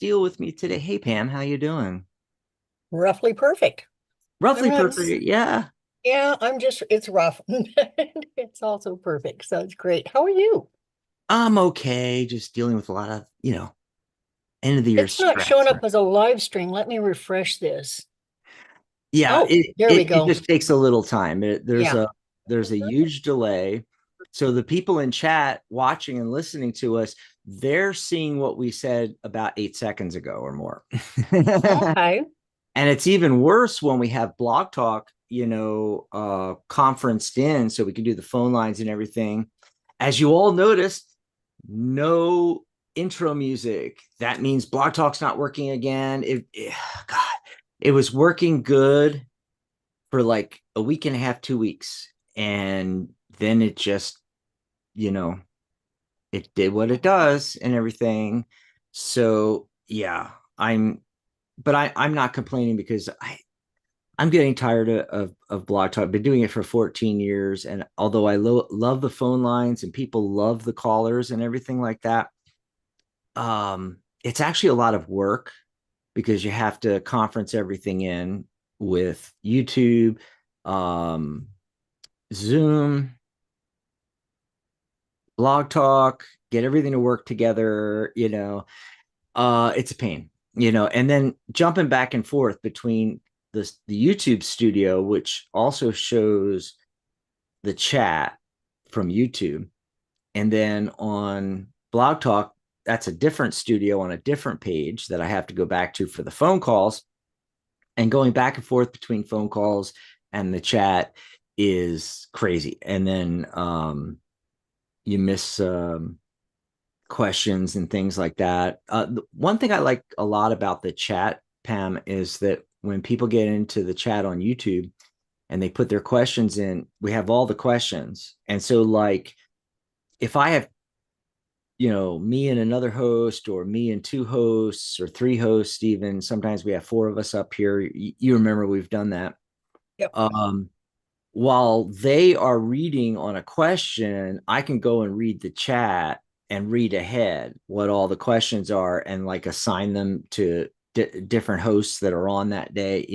deal with me today. Hey, Pam, how you doing? Roughly perfect. I'm Roughly not, perfect. Yeah, yeah, it's rough. It's also perfect. So it's great. How are you? I'm okay. Just dealing with a lot of, end of the year It's not showing stress. up as a live stream. Let me refresh this. Yeah, Oh, it there we it, it go. just takes a little time. There's Yeah. a huge delay. So the people in chat watching and listening to us, they're seeing what we said about 8 seconds ago or more. Okay. And it's even worse when we have Blog Talk, conferenced in so we can do the phone lines and everything. As you all noticed, no intro music. That means Blog Talk's not working again. God, it was working good for like a week and a half, 2 weeks. And then it just, you know, it did what it does and everything. So yeah, I'm not complaining because I'm getting tired of Blog Talk. I've been doing it for 14 years. And although I love the phone lines and people love the callers and everything like that, it's actually a lot of work because you have to conference everything in with YouTube, um, Zoom, Blog Talk, get everything to work together. It's a pain, and then jumping back and forth between the YouTube studio, which also shows the chat from YouTube, and then on Blog Talk, that's a different studio on a different page that I have to go back to for the phone calls. And going back and forth between phone calls and the chat is crazy. And then you miss questions and things like that. One thing I like a lot about the chat, Pam, is that when people get into the chat on YouTube and they put their questions in, we have all the questions. And so, like, if I have, me and another host, or me and two hosts, or three hosts, even sometimes we have four of us up here. You remember we've done that. Yep. Um, while they are reading on a question, I can go and read the chat and read ahead what all the questions are and like assign them to different hosts that are on that day,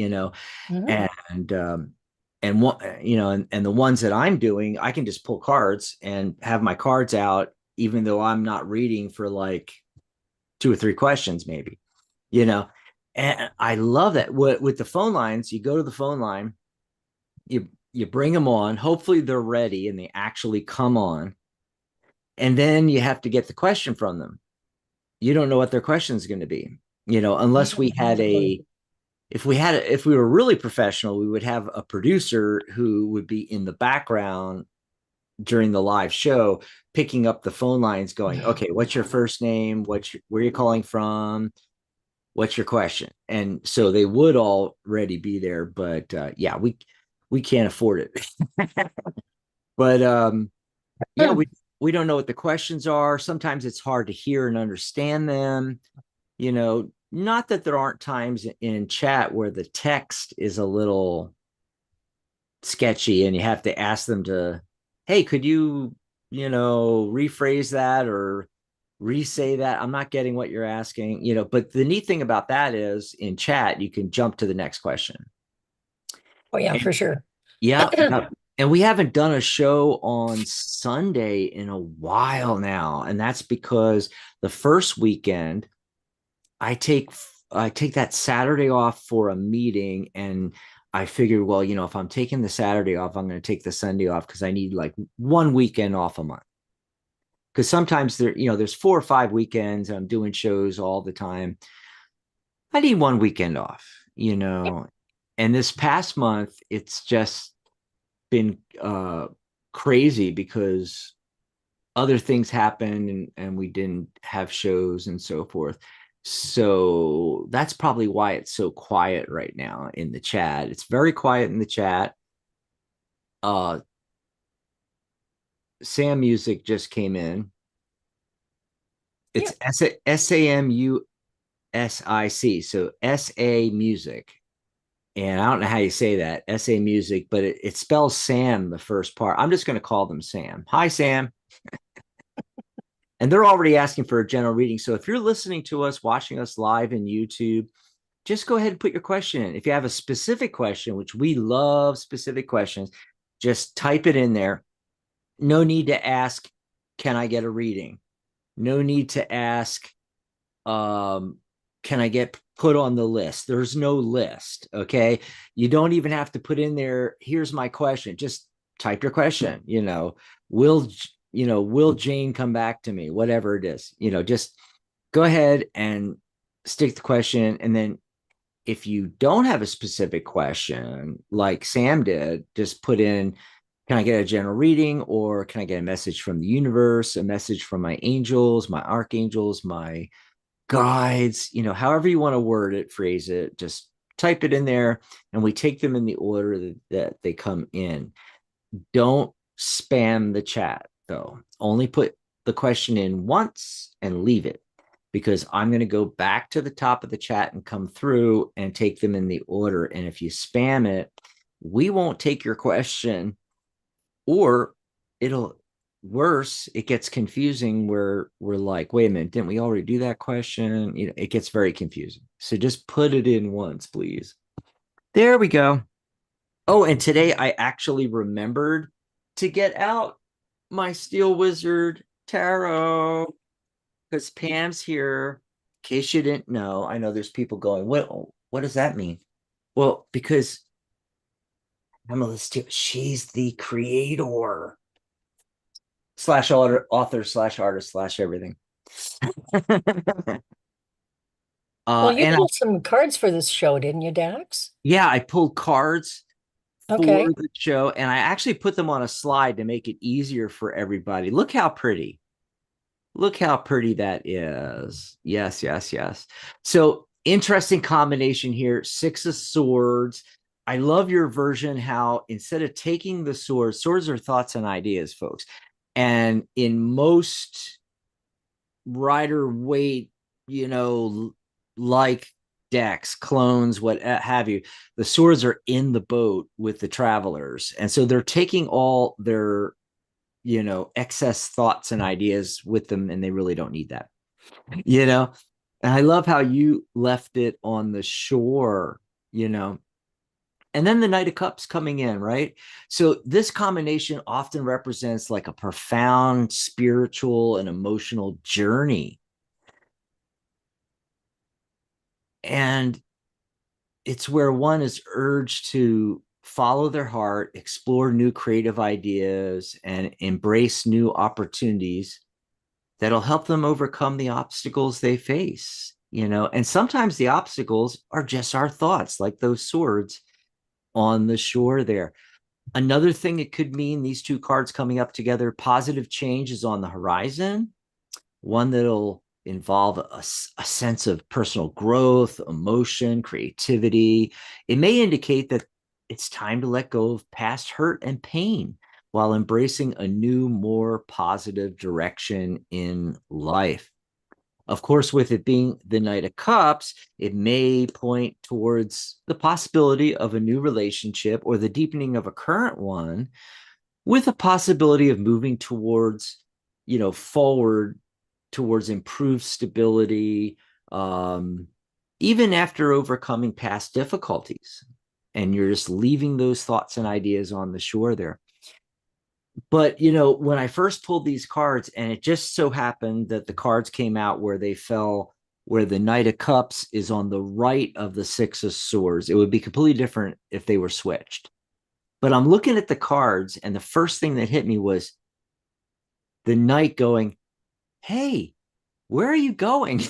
Mhm. and and what and the ones that I'm doing, I can just pull cards and have my cards out, even though I'm not reading for like two or three questions, maybe, you know. And I love that. With the phone lines, you go to the phone line, you bring them on. Hopefully they're ready and they actually come on. And then you have to get the question from them. You don't know what their question is going to be, unless we had Mhm. a if we were really professional, we would have a producer who would be in the background during the live show, picking up the phone lines, going, okay, what's your first name? Where are you calling from? What's your question? And so they would already be there, but yeah, we can't afford it. But yeah, we don't know what the questions are. Sometimes it's hard to hear and understand them. Not that there aren't times in chat where the text is a little sketchy and you have to ask them to, hey, could you, rephrase that or re-say that? I'm not getting what you're asking, but the neat thing about that is in chat, you can jump to the next question. Oh yeah, And for sure. yeah, yeah. And we haven't done a show on Sunday in a while now. And that's because the first weekend I take I take that Saturday off for a meeting, and I figured, well, if I'm taking the Saturday off, I'm going to take the Sunday off because I need like one weekend off a month. Because sometimes there's 4 or 5 weekends and I'm doing shows all the time. I need one weekend off, And this past month, it's just been crazy because other things happened, and we didn't have shows and so forth. So that's probably why it's so quiet right now in the chat. It's very quiet in the chat. Uh Sam Music just came in. Yeah. It's SAMUSIC. So SA Music. And I don't know how you say that, SA Music, but it spells Sam the first part. I'm just going to call them Sam. Hi, Sam. And they're already asking for a general reading. So if you're listening to us, watching us live in YouTube, just go ahead and put your question in. If you have a specific question, which we love specific questions, just type it in there. No need to ask, can I get a reading? No need to ask, can I get put on the list? There's no list. Okay. You don't even have to put in there, here's my question. Just type your question. Will, will Jane come back to me? Whatever it is, just go ahead and stick the question. And then if you don't have a specific question, like Sam did, just put in, can I get a general reading, or can I get a message from the universe, a message from my angels, my archangels, my guides, however you want to word it, phrase it, just type it in there, and we take them in the order that they come in. Don't spam the chat, though. Only put the question in once and leave it, because I'm going to go back to the top of the chat and come through and take them in the order. And if you spam it, we won't take your question, or it'll worse, it gets confusing where we're like, wait a minute, didn't we already do that question? It gets very confusing. So just put it in once, please. There we go. Oh, and today I actually remembered to get out my Steel Wizard Tarot, because Pam's here. In case you didn't know, I know there's people going, what does that mean? Well, because Emily Steele, she's the creator slash author slash artist slash everything. Well, you And pulled some cards for this show, didn't you, Dax? yeah, I pulled cards for Okay. the show, and I actually put them on a slide to make it easier for everybody. Look how pretty. Look how pretty that is. Yes, yes, yes. So interesting combination here. Six of Swords. I love your version, how instead of taking the swords are thoughts and ideas, folks. And in most Rider Waite, like decks, clones, what have you, the swords are in the boat with the travelers. And so they're taking all their, excess thoughts and ideas with them, and they really don't need that, you know? And I love how you left it on the shore, and then the Knight of Cups coming in, right? So this combination often represents like a profound spiritual and emotional journey. And it's where one is urged to follow their heart, explore new creative ideas, and embrace new opportunities that'll help them overcome the obstacles they face, And sometimes the obstacles are just our thoughts, like those swords on the shore there. Another thing it could mean, these two cards coming up together, positive change is on the horizon, one that'll involve a sense of personal growth, emotion, creativity. It may indicate that it's time to let go of past hurt and pain while embracing a new, more positive direction in life. Of course, with it being the Knight of Cups, it may point towards the possibility of a new relationship or the deepening of a current one, with a possibility of moving towards, forward towards improved stability, even after overcoming past difficulties. And you're just leaving those thoughts and ideas on the shore there. But, when I first pulled these cards, and it just so happened that the cards came out where they fell, where the Knight of Cups is on the right of the Six of Swords. It would be completely different if they were switched. But I'm looking at the cards, and the first thing that hit me was the Knight going, hey, where are you going?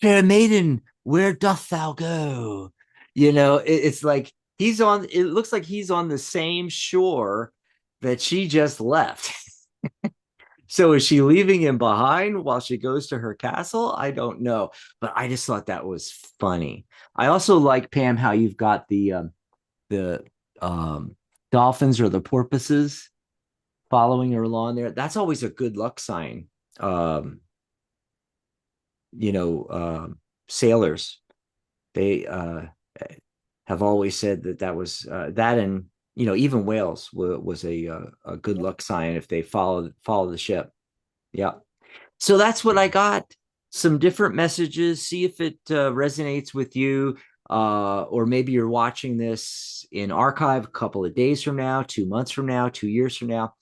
Fair maiden, where doth thou go? It's like it looks like he's on the same shore that she just left. So is she leaving him behind while she goes to her castle? I don't know, but I just thought that was funny. I also like, Pam, how you've got the dolphins or the porpoises following her along there. That's always a good luck sign. Um, you know, sailors, they have always said that was that, and even whales was a good luck sign if they follow the ship. Yeah. So that's what I got. Some different messages. See if it resonates with you. Or maybe you're watching this in archive a couple of days from now, 2 months from now, 2 years from now.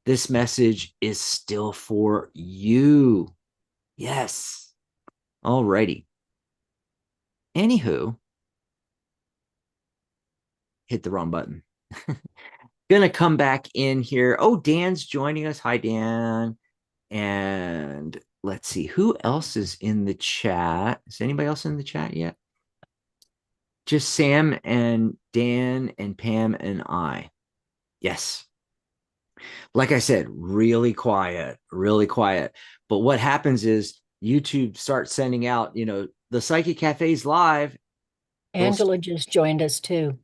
This message is still for you. Yes. Alrighty. Anywho, hit the wrong button. Gonna come back in here. Oh, Dan's joining us. Hi, Dan. And let's see who else is in the chat. Is anybody else in the chat yet? Just Sam and Dan and Pam and I. Yes. Like I said, really quiet, really quiet. But what happens is YouTube starts sending out, the Psychic Cafe's live. They'll, Angela just joined us too.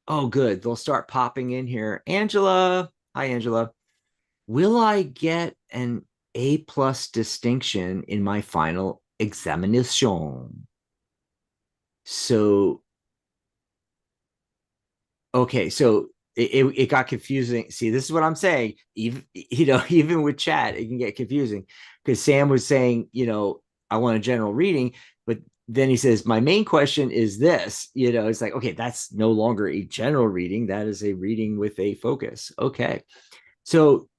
oh, good. They'll start popping in here. Angela. Hi, Angela. Will I get an A plus distinction in my final examination? So, okay, so it got confusing. See, this is what I'm saying. Even even with chat, it can get confusing because Sam was saying, I want a general reading, but then he says, my main question is this. It's like, okay, that's no longer a general reading. That is a reading with a focus. Okay. So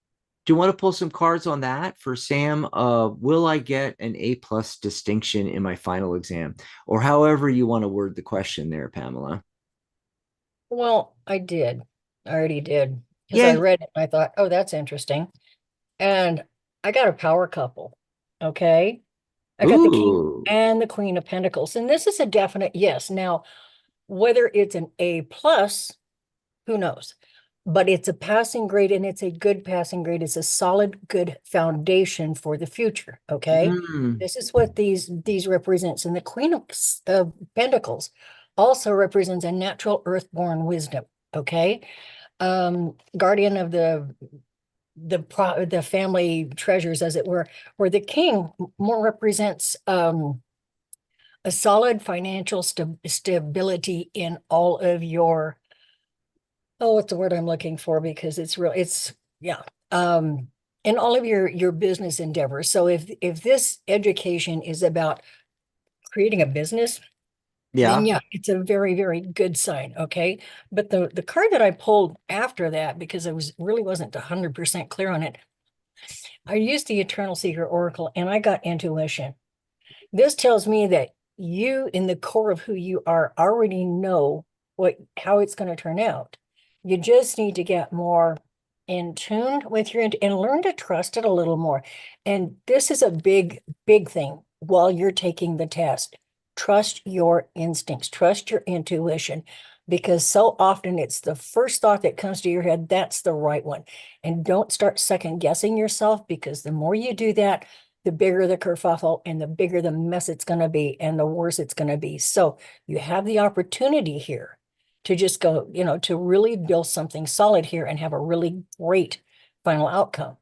do you want to pull some cards on that for Sam? Will I get an A plus distinction in my final exam? Or however you want to word the question there, Pamela. Well, I did. I already did. Because I Yeah. read it and I thought, oh, that's interesting. And I got a power couple. Okay. I got the King Ooh. and the Queen of Pentacles. And this is a definite yes. Now, whether it's an A plus, who knows? But it's a passing grade and it's a good passing grade. It's a solid, good foundation for the future. Okay. Mm. This is what these represents. And the Queen of Pentacles also represents a natural earthborn wisdom. Okay. Guardian of the family treasures, as it were, where the king more represents a solid financial stability in all of your, oh, what's the word I'm looking for? Because it's real, it's yeah, in all of your business endeavors. So if this education is about creating a business, then Yeah. yeah, it's a very, very good sign. Okay. But the card that I pulled after that, because I really wasn't 100% clear on it, I used the Eternal Seeker Oracle and I got intuition. This tells me that you, in the core of who you are, already know how it's going to turn out. You just need to get more in tune with and learn to trust it a little more. And this is a big, big thing while you're taking the test. Trust your instincts, trust your intuition, because so often it's the first thought that comes to your head, that's the right one. And don't start second guessing yourself, because the more you do that, the bigger the kerfuffle and the bigger the mess it's going to be and the worse it's going to be. So you have the opportunity here to just go, to really build something solid here and have a really great final outcome.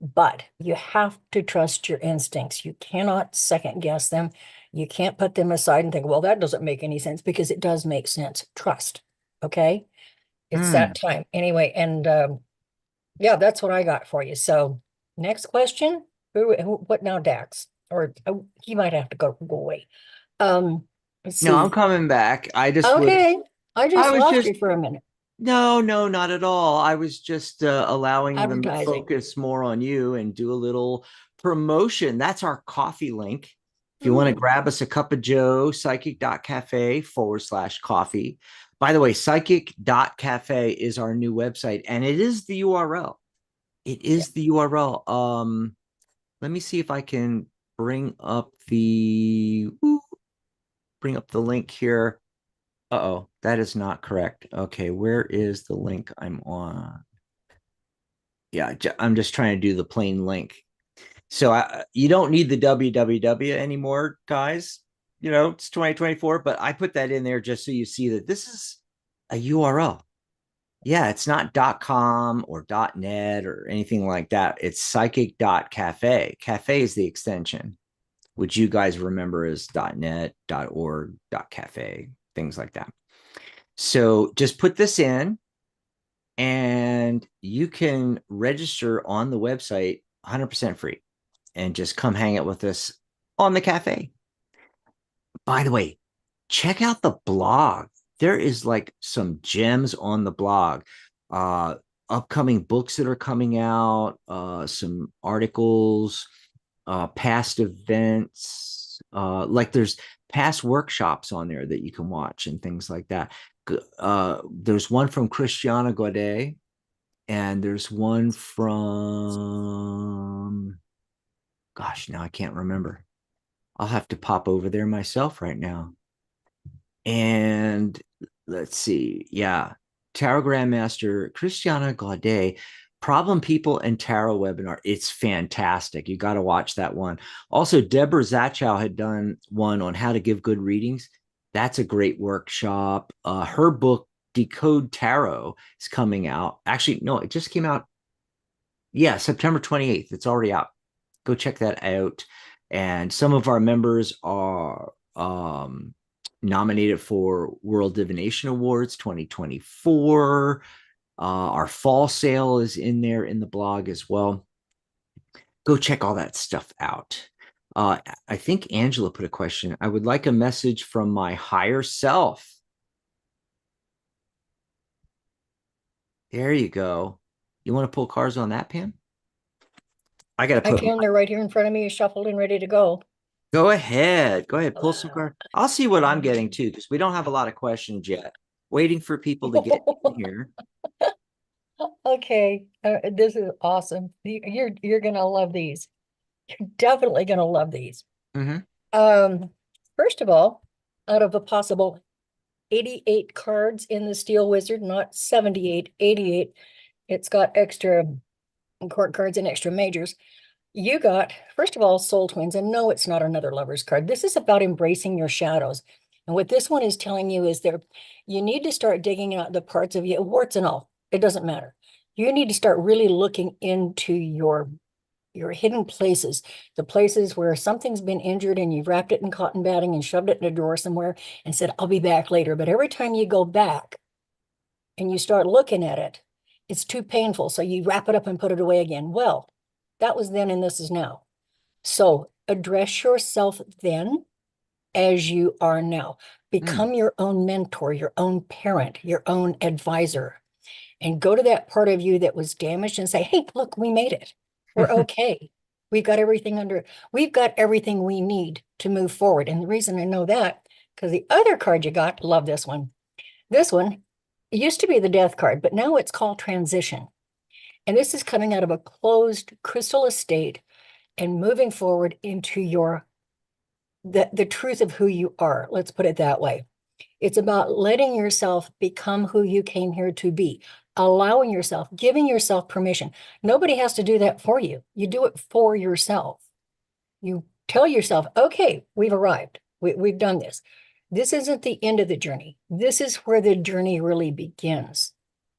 But you have to trust your instincts. You cannot second guess them. You can't put them aside and think, well, that doesn't make any sense, because it does make sense. Trust. Okay. It's Mm. that time. Anyway, and yeah, that's what I got for you. So next question. What now, Dax? Or he might have to go away. Let's No, I'm see. coming back. Okay. I I just was lost just, you for a minute. no, no, not at all. I was just allowing them to Advertising. focus more on you and do a little promotion. That's our coffee link. If you want to Hmm. grab us a cup of Joe, psychic.cafe/coffee. By the way, psychic.cafe is our new website and it is the URL. It Yeah. is the URL. Let me see if I can bring up the link here. Uh-oh, that is not correct. Okay, where is the link I'm on? Yeah, I'm just trying to do the plain link. So you don't need the www anymore, guys. It's 2024, but I put that in there just so you see that this is a URL. Yeah, it's not .com or .net or anything like that. It's psychic.cafe. Cafe is the extension, which you guys remember as .net, .org, .cafe, things like that. So just put this in. and you can register on the website 100% free and just come hang out with us on the cafe. By the way, check out the blog. There is like some gems on the blog. Uh Upcoming books that are coming out, some articles, past events, like there's past workshops on there that you can watch and things like that. There's one from Christiana Gaudet, and there's one from, gosh, now I can't remember. I'll have to pop over there myself right now. And let's see. Yeah. Tarot Grandmaster Christiana Gaudet, Problem People and Tarot webinar. It's fantastic. You got to watch that one. Also, Deborah Zachow had done one on how to give good readings. That's a great workshop. Her book, Decode Tarot, is coming out. Actually, no, it just came out. Yeah, September 28th. It's already out. Go check that out. And some of our members are nominated for World Divination Awards 2024. Our fall sale is in there in the blog as well. Go check all that stuff out. I think Angela put a question. I would like a message from my higher self. There you go. You want to pull cards on that, Pam? I got to I put. can. They're right here in front of me, shuffled and ready to go. Go ahead. Go ahead. Pull some cards. I'll see what I'm getting too, because we don't have a lot of questions yet. Waiting for people to get in here. Okay, this is awesome. You're gonna love these. You're definitely gonna love these. Mm-hmm. Um, First of all, out of a possible 88 cards in the Steel Wizard, not 78, 88, it's got extra court cards and extra majors. You got, first of all, Soul Twins, and no, it's not another lover's card. This is about embracing your shadows. And what this one is telling you is there, you need to start digging out the parts of you, warts and all. It doesn't matter. You need to start really looking into your hidden places, the places where something's been injured and you've wrapped it in cotton batting and shoved it in a drawer somewhere and said, I'll be back later. But every time you go back and you start looking at it, it's too painful. So you wrap it up and put it away again. Well, that was then and this is now. So address yourself then as you are now. Mm. Become your own mentor, your own parent, your own advisor, and go to that part of you that was damaged and say, hey, look, we made it. We're okay. We've got we've got everything we need to move forward. And the reason I know that, because the other card you got, love this one. This one used to be the death card, but now it's called transition. And this is coming out of a closed crystal estate and moving forward into the truth of who you are. Let's put it that way. It's about letting yourself become who you came here to be, allowing yourself, giving yourself permission. Nobody has to do that for you. You do it for yourself. You tell yourself, okay, we've arrived. We've done this. This isn't the end of the journey. This is where the journey really begins.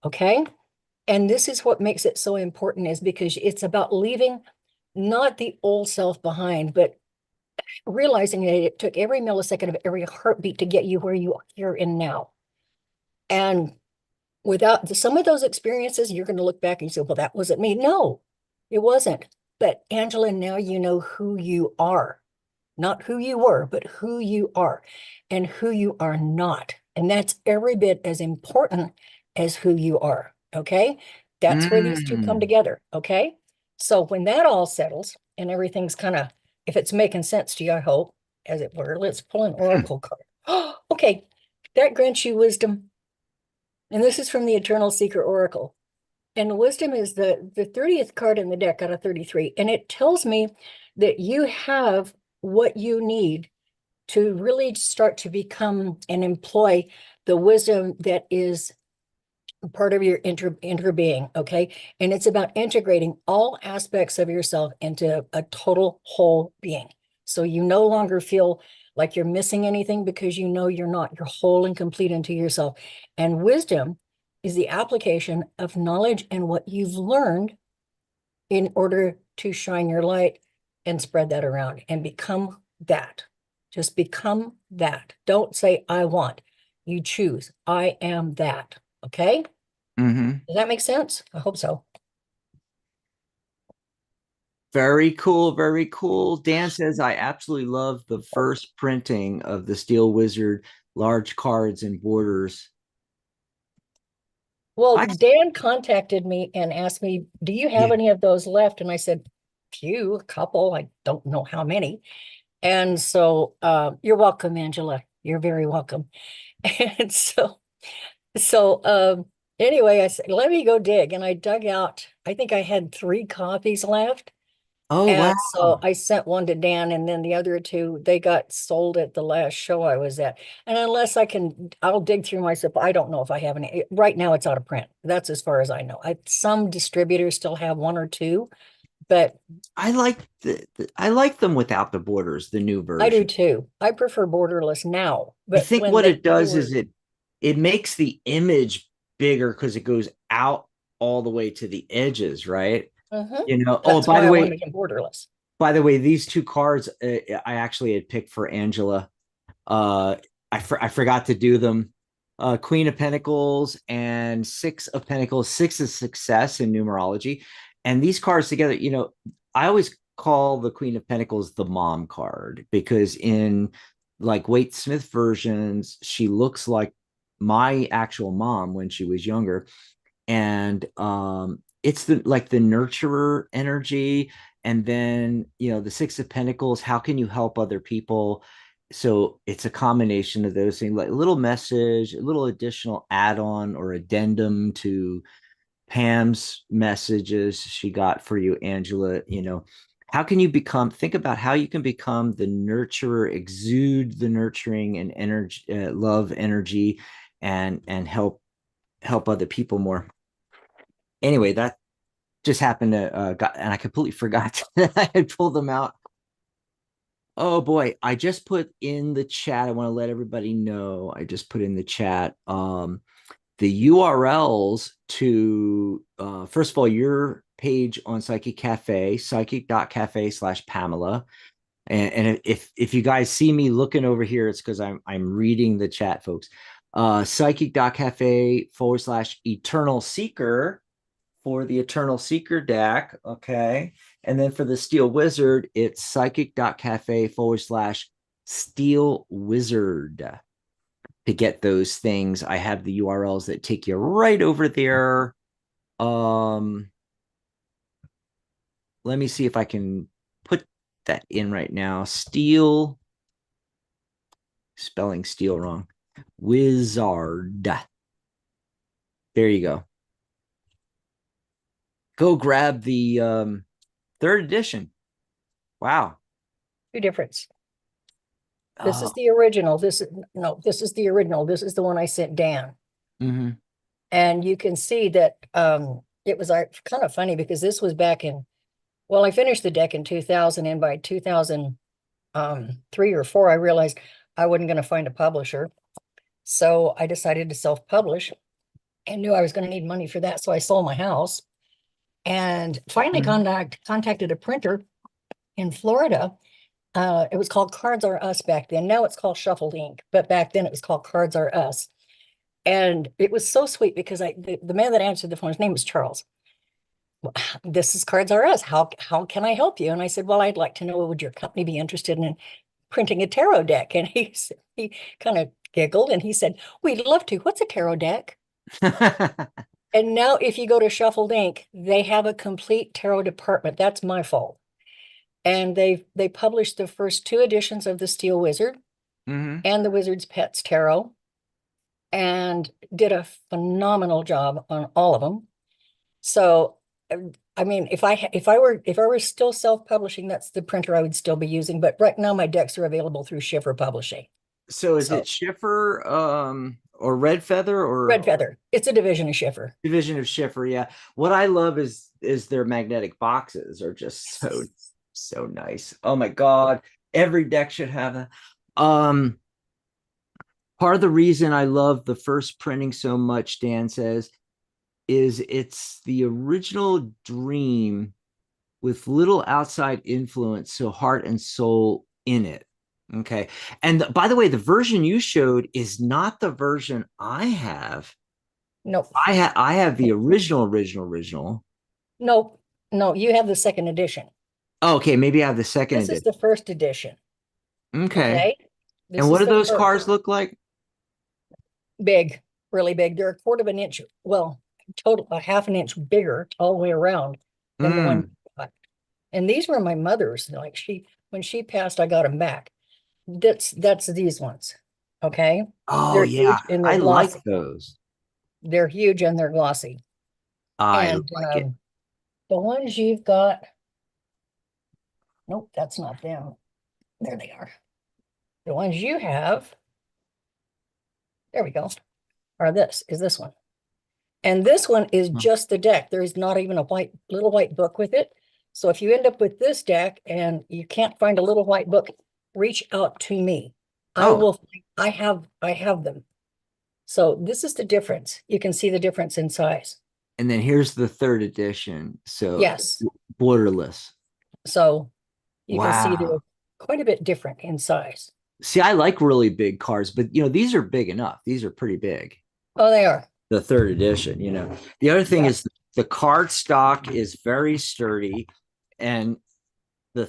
Okay. And this is what makes it so important, is because it's about leaving not the old self behind, but realizing that it took every millisecond of every heartbeat to get you where you are here and now. And without some of those experiences, you're going to look back and say, well, that wasn't me. No, it wasn't. But Angela, now you know who you are, not who you were, but who you are and who you are not. And that's every bit as important as who you are. Okay. That's where these two come Mm. together. Okay. So when that all settles and everything's kind of, if it's making sense to you, I hope, as it were, let's pull an oracle card. Okay. That grants you wisdom. And this is from the Eternal Seeker Oracle. And wisdom is the 30th card in the deck out of 33. And it tells me that you have what you need to really start to become and employ the wisdom that is part of your inner being, okay? And it's about integrating all aspects of yourself into a total whole being. So you no longer feel like you're missing anything, because you know you're not. You're whole and complete into yourself. And wisdom is the application of knowledge and what you've learned in order to shine your light and spread that around and become that. Just become that. Don't say, I want. You choose. I am that. Okay? Mm-hmm. Does that make sense? I hope so. Very cool, very cool. Dan says, I absolutely love the first printing of the Steel Wizard, large cards and borders. Well, I Dan contacted me and asked me, do you have Yeah. any of those left? And I said, few, a couple. I don't know how many. And so you're welcome, Angela. You're very welcome. And so anyway, I said, let me go dig. And I dug out, I think I had 3 copies left. Oh And wow. so I sent one to Dan, and then the other two, they got sold at the last show I was at. And unless I can, I'll dig through my stuff. I don't know if I have any. Right now, it's out of print. That's as far as I know. Some distributors still have one or two, but I like I like them without the borders, the new I do version. too. I prefer borderless now, I but think when what it they does is were, it makes the image bigger because it goes out all the way to the edges, right? Mhm. You know, oh, That's why I wanted them borderless. by the way, these two cards I actually had picked for Angela. Uh, I forgot to do them. Queen of Pentacles and Six of Pentacles. Six is success in numerology, and these cards together. I always call the Queen of Pentacles the mom card because in like Waite Smith versions, she looks like my actual mom when she was younger, and it's the nurturer energy. And then the Six of Pentacles, how can you help other people? So it's a combination of those things, like a little message, a little additional add-on or addendum to Pam's messages she got for you, Angela. How can you think about how you can become the nurturer, exude the nurturing and energy, love energy, and help other people more. Anyway, that just happened to and I completely forgot that I had pulled them out. Oh boy, I just put in the chat. I want to let everybody know. I just put in the chat the URLs to first of all, your page on Psychic Cafe, psychic.cafe/Pamela. And if you guys see me looking over here, it's because I'm reading the chat, folks. Psychic.cafe/Eternal Seeker for the Eternal Seeker deck. Okay. And then for the Steel Wizard, it's psychic.cafe/Steel Wizard. To get those things, I have the URLs that take you right over there. Um, Let me see if I can put that in right now. Steel, spelling steel wrong. Wizard. There you go. Go grab the third edition. Wow. Two difference. This is Oh, the original. This is no, this is the original. This is the one I sent Dan. mm-hmm. And you can see that it was kind of funny because this was back in, well, I finished the deck in 2000, and by 2003 or four, I realized I wasn't going to find a publisher. So I decided to self-publish and knew I was going to need money for that. So I sold my house and finally Mm-hmm. contacted a printer in Florida. It was called Cards Are Us back then. Now it's called Shuffled Ink, but back then it was called Cards Are Us. And it was so sweet because the man that answered the phone, his name was Charles. This is Cards Are Us. How can I help you? And I said, well, I'd like to know, would your company be interested in printing a tarot deck? And he kind of giggled and he said, we'd love to. What's a tarot deck? And now if you go to Shuffled Ink, they have a complete tarot department. That's my fault. And they published the first 2 editions of the Steel Wizard Mm-hmm. and the Wizard's Pets Tarot, and did a phenomenal job on all of them. So, I mean, if I were still self-publishing, that's the printer I would still be using. But right now, my decks are available through Schiffer Publishing. So is it So, Schiffer or Red Feather Red or Feather, it's a division of Schiffer. division of Schiffer? Yeah. What I love is their magnetic boxes are just so nice. Oh my God. Every deck should have that. Um Part of the reason I love the first printing so much, Dan says, is it's the original dream with little outside influence, so heart and soul in it. Okay. And by the way, the version you showed is not the version I have. Nope. I have the original. Nope. No, you have the second edition. Oh, okay, maybe I have the second This is edition. the first edition. Okay. Okay. And This what is do the those first. cars look like? Big, really big. They're a quarter of an inch, well, total a half an inch bigger all the way around than the one Mm. you got. And these were my mother's. Like when she passed, I got them back. That's these ones. Okay. Oh They're yeah, huge and they're I like glossy. those. They're huge and they're glossy. I And like it. the ones you've got, nope, that's not them. There they are. The ones you have, there we go, are this one. And this one is just the deck. There is not even a little white book with it. So if you end up with this deck and you can't find a little white book, reach out to me. I Oh, will, I have them. So this is the difference. You can see the difference in size. and then here's the third edition. So Yes. borderless. So you can see they're Wow. quite a bit different in size. See, I like really big cars, but these are big enough. These are pretty big. Oh, they are. The third edition. The other thing Yeah. is the card stock is very sturdy, and the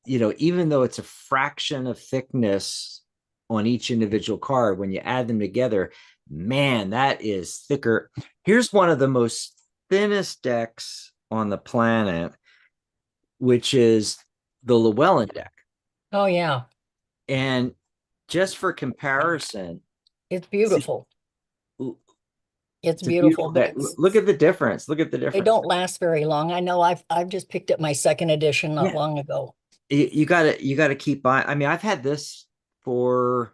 even though it's a fraction of thickness on each individual card, when you add them together, man, that is thicker. Here's one of the most thinnest decks on the planet, which is the Llewellyn deck. Oh, yeah. And just for comparison, It's see, beautiful. It's it's a beautiful, beautiful but deck. Look at the difference. Look at the they difference. don't last very long. I know I've just picked up my second edition not Yeah, long ago. you gotta keep buying. I mean, I've had this for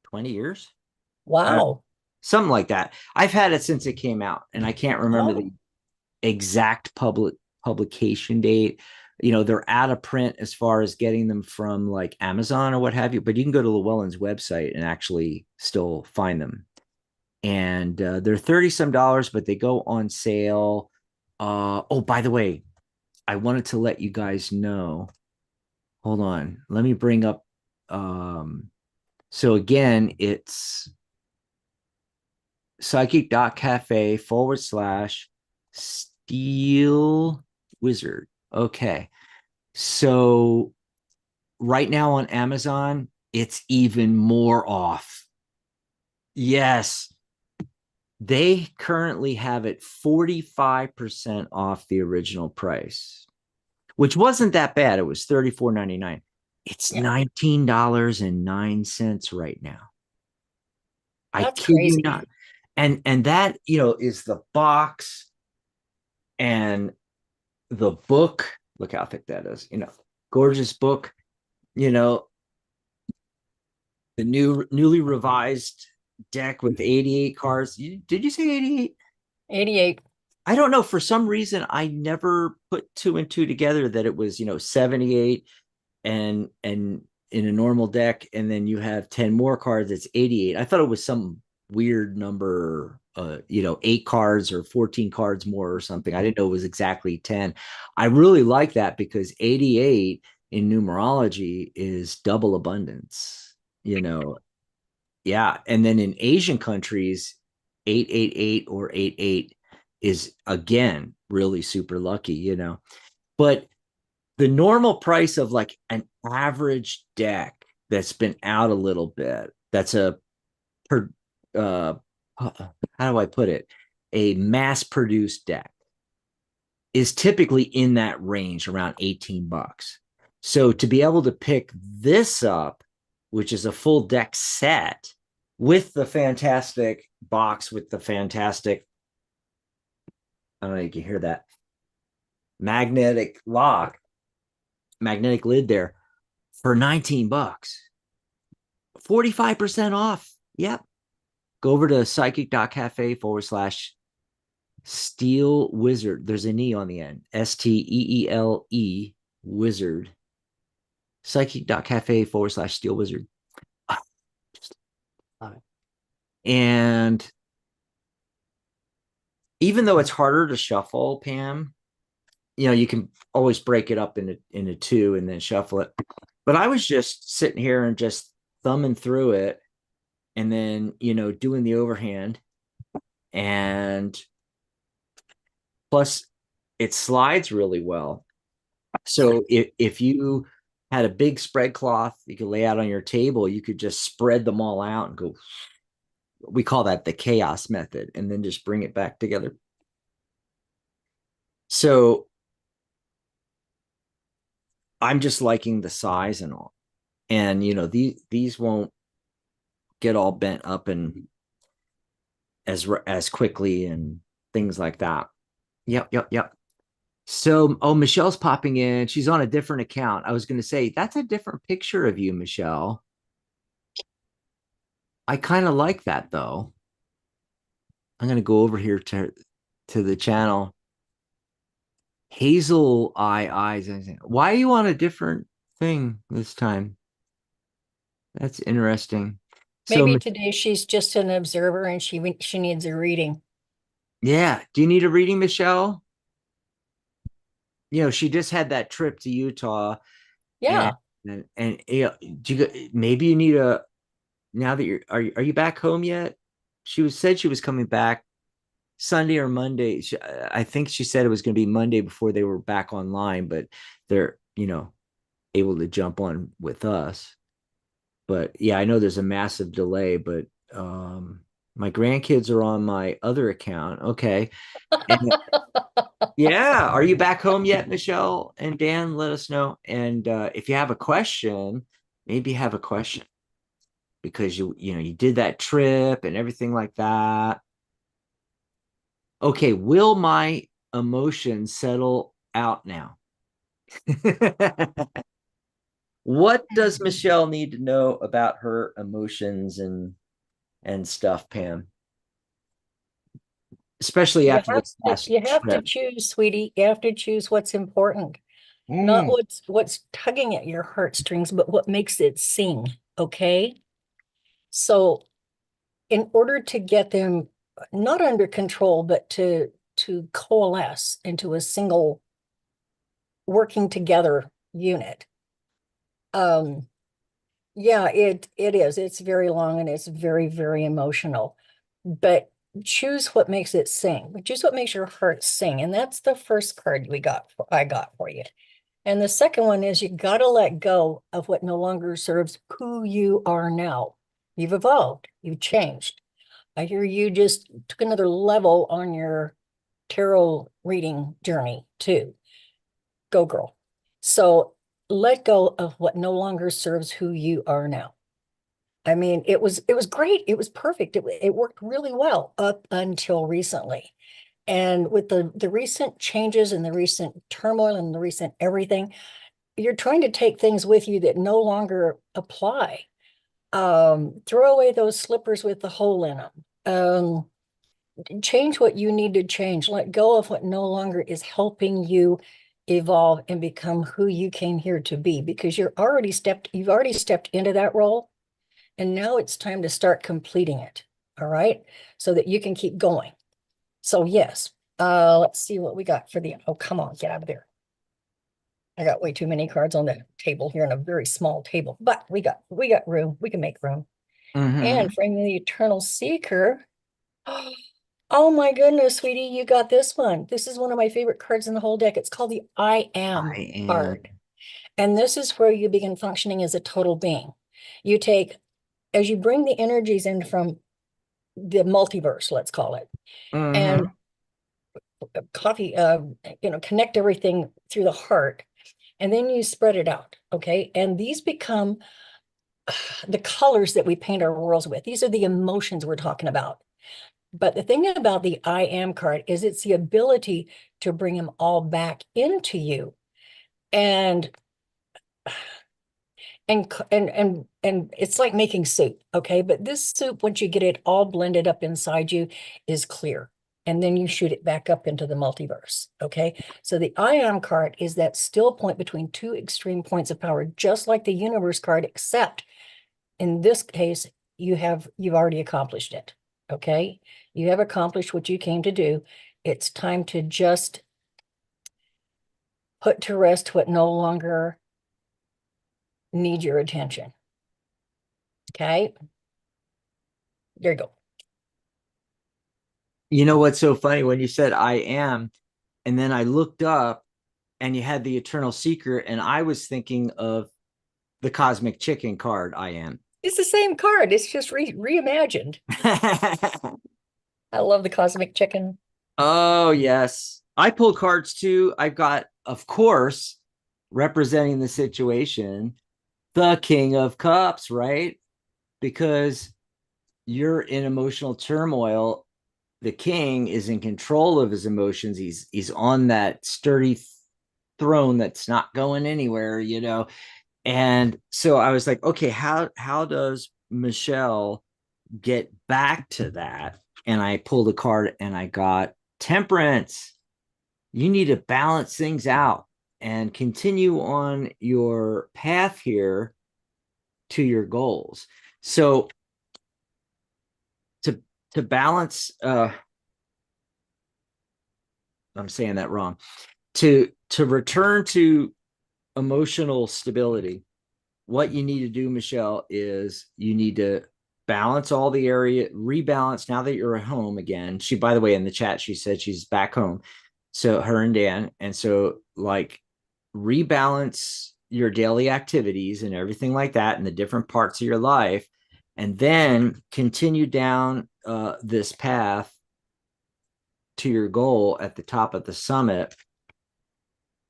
20 years. Uh, Wow. Something like that. I've had it since it came out, and I can't remember Oh, the exact publication date. They're out of print as far as getting them from like Amazon or what have you, but you can go to Llewellyn's website and actually still find them. And they're 30 some dollars, but they go on sale. Oh, by the way, I wanted to let you guys know. Hold on. Let me bring up so again, it's psychic.cafe/steel wizard. Okay. So right now on Amazon, it's even more off. Yes. They currently have it 45% off the original price, which wasn't that bad. It was $34.99. It's yeah. $19.09 right now. I That's kid you crazy. not. And that, is the box and the book. Look how thick that is. Gorgeous book. You know, the newly revised deck with 88 cards. Did you say 88? 88. I don't know. For some reason, I never put two and two together that it was, 78 and in a normal deck, and then you have 10 more cards, it's 88. I thought it was some weird number, 8 cards or 14 cards more or something. I didn't know it was exactly 10. I really like that because 88 in numerology is double abundance, yeah. And then in Asian countries, 888 or 88 is again really super lucky. But the normal price of like an average deck that's been out a little bit, that's a per how do I put it, a mass produced deck, is typically in that range around $18. So to be able to pick this up, which is a full deck set with the fantastic box with the fantastic, I don't know if you can hear that, magnetic lock, magnetic lid there, for $19, 45% off. Yep. Go over to psychic.cafe/steel wizard. There's an E on the end. STEELE wizard. Psychic.cafe/steel wizard. Just love it. And even though it's harder to shuffle, Pam, you can always break it up into two and then shuffle it. But I was just sitting here and just thumbing through it, and then, doing the overhand. And plus, it slides really well. So if you had a big spread cloth you could lay out on your table, you could just spread them all out and go. We call that the chaos method, and then just bring it back together. So I'm just liking the size and all. And these won't get all bent up and as quickly and things like that. Yep, yep, yep. So, oh, Michelle's popping in. She's on a different account. I was going to say, that's a different picture of you, Michelle. I kind of like that though. I'm going to go over here to the channel. Hazel eye eyes. Why are you on a different thing this time? That's interesting. So, Maybe today she's just an observer and she needs a reading. yeah. Do you need a reading, Michelle? She just had that trip to Utah, and Yeah. do maybe you need a now that are you back home yet? Said she was coming back Sunday or Monday. I think she said it was going to be Monday before they were back online, but they're able to jump on with us. But yeah, I know there's a massive delay, but my grandkids are on my other account. Okay. And yeah, are you back home yet, Michelle and Dan? Let us know. And if you have a question, maybe have a question because you did that trip and everything like that. Okay, will my emotions settle out now? What does Michelle need to know about her emotions and stuff, Pam? Especially You after have this to last you have to trip. choose, sweetie. You have to choose what's important, not Mm. what's tugging at your heartstrings, but what makes it sing. Okay. So in order to get them not under control, but to coalesce into a single working together unit. Um, yeah, it is. It's very long and it's very, very emotional. But choose what makes it sing. Choose what makes your heart sing. And that's the first card I got for you. And the second one is you got to let go of what no longer serves who you are now. You've evolved, you've changed. I hear you just took another level on your tarot reading journey too. Go girl. So let go of what no longer serves who you are now. I mean, it was great. It was perfect. It worked really well up until recently. And with the recent changes and the recent turmoil and the recent everything, you're trying to take things with you that no longer apply. Throw away those slippers with the hole in them. Change what you need to change. Let go of what no longer is helping you evolve and become who you came here to be because you've already stepped into that role. And now it's time to start completing it. All right. So that you can keep going. So yes, let's see what we got for oh, come on, get out of there. I got way too many cards on the table here in a very small table, but we got room. We can make room. Mm-hmm. And from the Eternal Seeker. Oh my goodness, sweetie, you got this one. This is one of my favorite cards in the whole deck. It's called the I Am I am. card. And this is where you begin functioning as a total being. You take, as you bring the energies in from the multiverse, let's call it, and Mm-hmm. coffee, connect everything through the heart, and then you spread it out. Okay. And these become the colors that we paint our worlds with. These are the emotions we're talking about. But the thing about the I Am card is it's the ability to bring them all back into you. And and it's like making soup, okay? But this soup, once you get it all blended up inside you, is clear. And then you shoot it back up into the multiverse, okay? So the I Am card is that still point between two extreme points of power, just like the universe card, except in this case, you've already accomplished it, okay? You have accomplished what you came to do. It's time to just put to rest what no longer needs your attention, okay? There you go. You know what's so funny when you said I am, and then I looked up and you had the eternal seeker, and I was thinking of the cosmic chicken card I am. It's the same card. It's just reimagined. I love the cosmic chicken. Oh, yes. I pulled cards too. I've got, of course, representing the situation, the King of Cups, right? Because you're in emotional turmoil. The king is in control of his emotions. He's on that sturdy throne that's not going anywhere, you know. And so I was like, okay, how does Michelle get back to that? And I pulled a card and I got temperance. You need to balance things out and continue on your path here to your goals. So to to balance I'm saying that wrong. To return to emotional stability, what you need to do, Michelle, is you need to balance all the area, rebalance now that you're at home again. She, by the way, in the chat, she said she's back home. So her and Dan. And so like rebalance your daily activities and everything like that in the different parts of your life. And then continue down this path to your goal at the top of the summit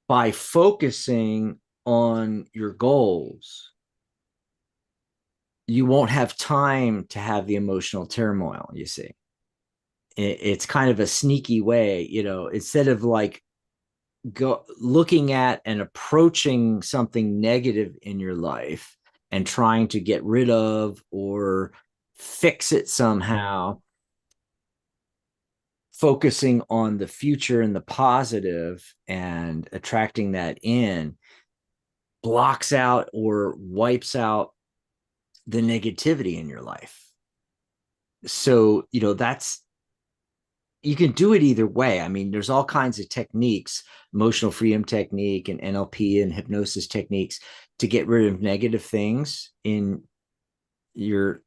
by focusing on your goals. You won't have time to have the emotional turmoil, you see. It's kind of a sneaky way, you know, instead of like go looking at and approaching something negative in your life and trying to get rid of or fix it somehow, focusing on the future and the positive and attracting that in blocks out or wipes out the negativity in your life. So, you know, that's, you can do it either way. I mean, there's all kinds of techniques, emotional freedom technique and NLP and hypnosis techniques to get rid of negative things in your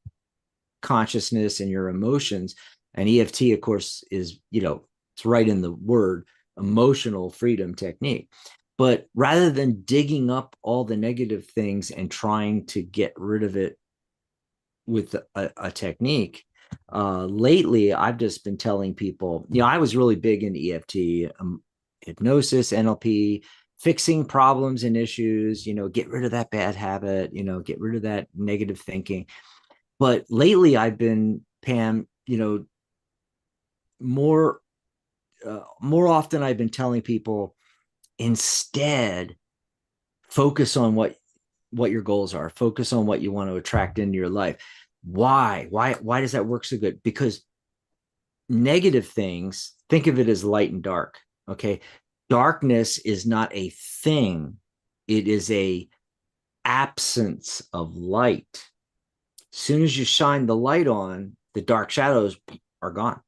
consciousness and your emotions. And EFT, of course, is, you know, it's right in the word, emotional freedom technique. But rather than digging up all the negative things and trying to get rid of it with a technique, lately I've just been telling people, you know, I was really big into EFT, hypnosis, NLP, fixing problems and issues, you know, get rid of that bad habit, you know, get rid of that negative thinking. But lately I've been, Pam, you know, more more often I've been telling people instead focus on what your goals are, focus on what you want to attract into your life. Why does that work so good? Because negative things, think of it as light and dark. Okay, darkness is not a thing, it is a absence of light. As soon as you shine the light on, the dark shadows are gone.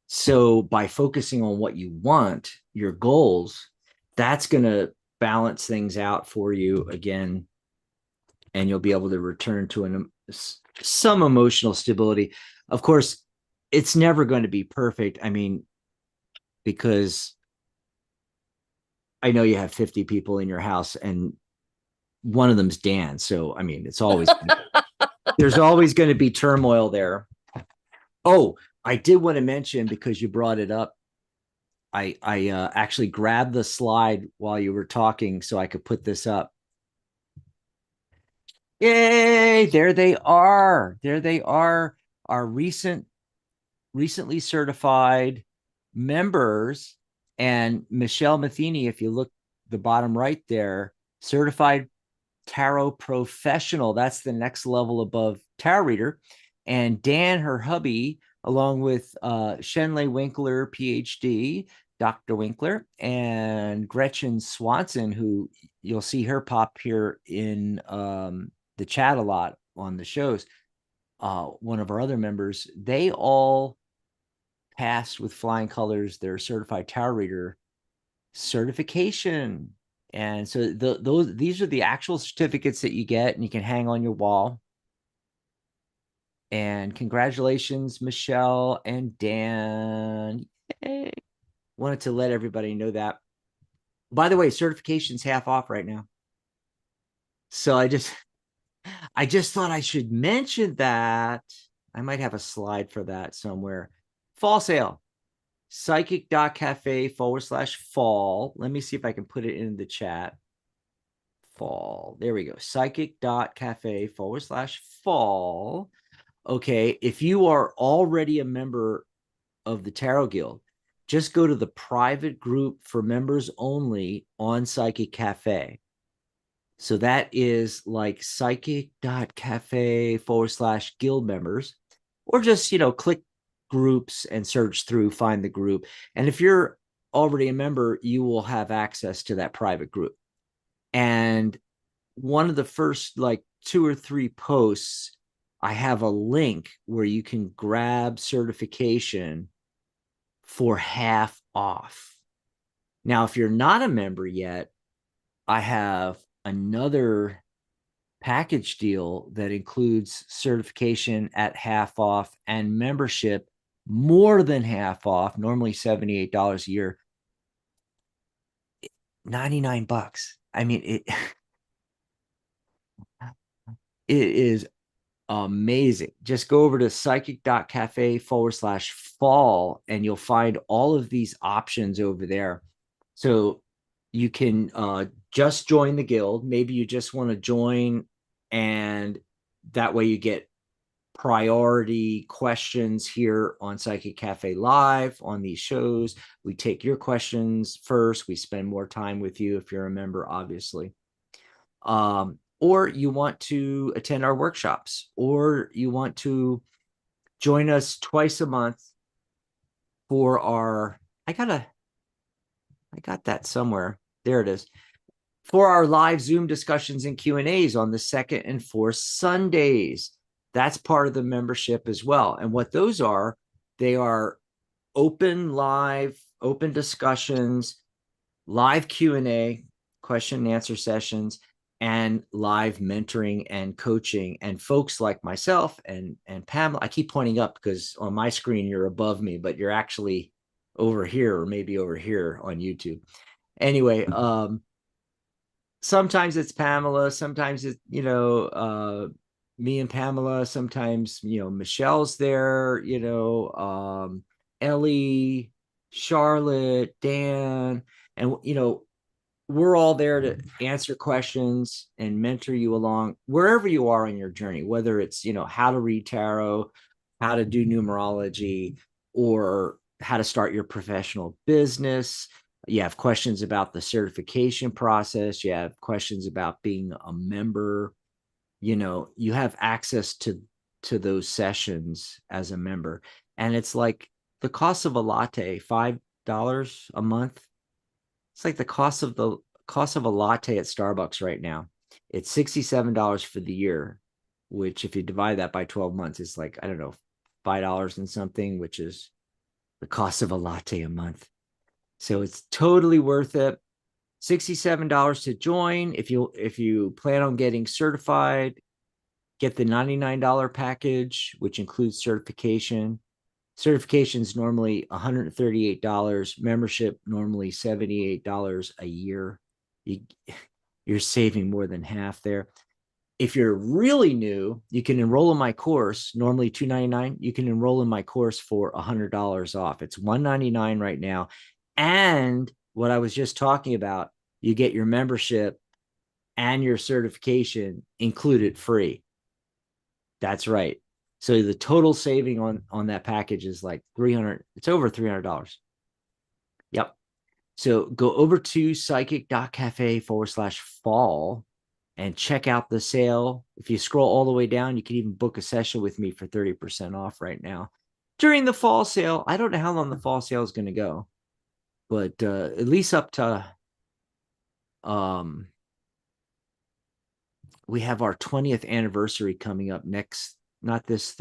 So by focusing on what you want, your goals, that's going to balance things out for you again, and you'll be able to return to some emotional stability. Of course, it's never going to be perfect. I mean, because I know you have 50 people in your house and one of them's Dan. So, I mean, it's always, there's always going to be turmoil there. Oh, I did want to mention, because you brought it up, I actually grabbed the slide while you were talking so I could put this up. Yay! There they are. There they are. Our recently certified members. And Michelle Matheny, if you look the bottom right there, certified tarot professional. That's the next level above tarot reader. And Dan, her hubby, along with Shenley Winkler, PhD, Dr. Winkler, and Gretchen Swanson, who you'll see her pop here in the chat a lot on the shows. One of our other members, they all passed with flying colors their certified tarot reader certification. And so these are the actual certificates that you get and you can hang on your wall. And congratulations, Michelle and Dan. Yay. Wanted to let everybody know that. By the way, certification's half off right now. So I just thought I should mention that. I might have a slide for that somewhere. Fall sale, psychic.cafe/fall. Let me see if I can put it in the chat. Fall. There we go. Psychic.cafe/fall. Okay. If you are already a member of the Tarot Guild, just go to the private group for members only on Psychic Cafe. So that is like psychic.cafe/guild members, or just, click groups and search through, find the group. And if you're already a member, you will have access to that private group. And one of the first like 2 or 3 posts, I have a link where you can grab certification for half off. Now, if you're not a member yet, I have another package deal that includes certification at half off and membership more than half off, normally $78 a year, $99. I mean, it is amazing. Just go over to psychic.cafe/fall and you'll find all of these options over there. So you can just join the guild. Maybe you just want to join, and that way you get priority questions here on Psychic Cafe Live on these shows. We take your questions first. We spend more time with you if you're a member, obviously. Or you want to attend our workshops, or you want to join us twice a month for our, I got that somewhere. There it is. For our live Zoom discussions and Q&As on the second and fourth Sundays. That's part of the membership as well. And what those are, they are open discussions, live Q&A, question and answer sessions, and live mentoring and coaching. And folks like myself and Pamela, I keep pointing up because on my screen you're above me, but you're actually over here, or maybe over here on YouTube. Anyway, sometimes it's Pamela, sometimes it's, me and Pamela, sometimes, Michelle's there, Ellie, Charlotte, Dan, and, we're all there to answer questions and mentor you along wherever you are on your journey, whether it's, how to read tarot, how to do numerology, or how to start your professional business. You have questions about the certification process. You have questions about being a member. You have access to those sessions as a member. And it's like the cost of a latte, $5 a month. It's like the cost of a latte at Starbucks right now. It's $67 for the year, which if you divide that by 12 months, it's like, I don't know, $5 and something, which is the cost of a latte a month. So it's totally worth it. $67 to join. If you plan on getting certified, get the $99 package, which includes certification. Certification is normally $138. Membership normally $78 a year. You're saving more than half there. If you're really new, you can enroll in my course, normally $299. You can enroll in my course for $100 off. It's $199 right now. And what I was just talking about, you get your membership and your certification included free. That's right. So the total saving on that package is like $300. It's over $300. Yep. So go over to psychic.cafe/fall and check out the sale. If you scroll all the way down, you can even book a session with me for 30% off right now during the fall sale. I don't know how long the fall sale is going to go, but at least up to we have our 20th anniversary coming up next, not this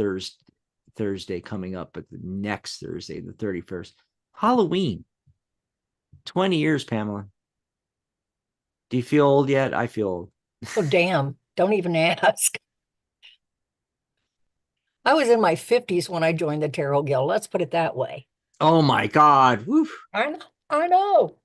Thursday coming up, but the next Thursday, the 31st. Halloween. 20 years, Pamela. Do you feel old yet? I feel old. Oh, damn. Don't even ask. I was in my 50s when I joined the Tarot Guild. Let's put it that way. Oh my God. Woo. I know. I know.